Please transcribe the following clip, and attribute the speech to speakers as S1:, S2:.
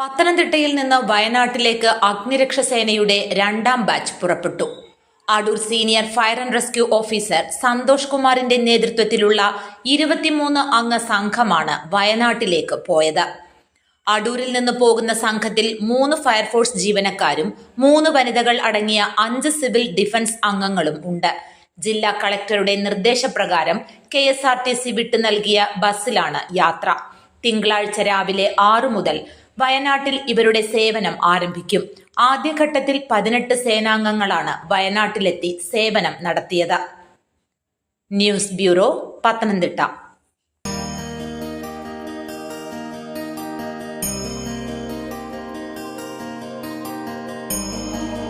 S1: പത്തനംതിട്ടയിൽ നിന്ന് വയനാട്ടിലേക്ക് അഗ്നിരക്ഷാസേനയുടെ രണ്ടാം ബാച്ച് പുറപ്പെട്ടു. Adoor senior fire and rescue officer Santhosh കുമാറിന്റെ നേതൃത്വത്തിലുള്ള 23 അംഗ സംഘമാണ് വയനാട്ടിലേക്ക് പോയത്. അടൂരിൽ നിന്ന് പോകുന്ന സംഘത്തിൽ 3 ഫയർഫോഴ്സ് ജീവനക്കാരും 3 വനിതകൾ അടങ്ങിയ 5 സിവിൽ ഡിഫൻസ് അംഗങ്ങളും ഉണ്ട്. ജില്ലാ കളക്ടറുടെ നിർദ്ദേശപ്രകാരം KSRTC വിട്ടു നൽകിയ ബസ്സിലാണ് യാത്ര. തിങ്കളാഴ്ച രാവിലെ 6 മുതൽ വയനാട്ടിൽ ഇവരുടെ സേവനം ആരംഭിക്കും. ആദ്യഘട്ടത്തിൽ 18 സേനാംഗങ്ങളാണ് വയനാട്ടിലെത്തി സേവനം നടത്തിയത്. News bureau, Pathanamthitta.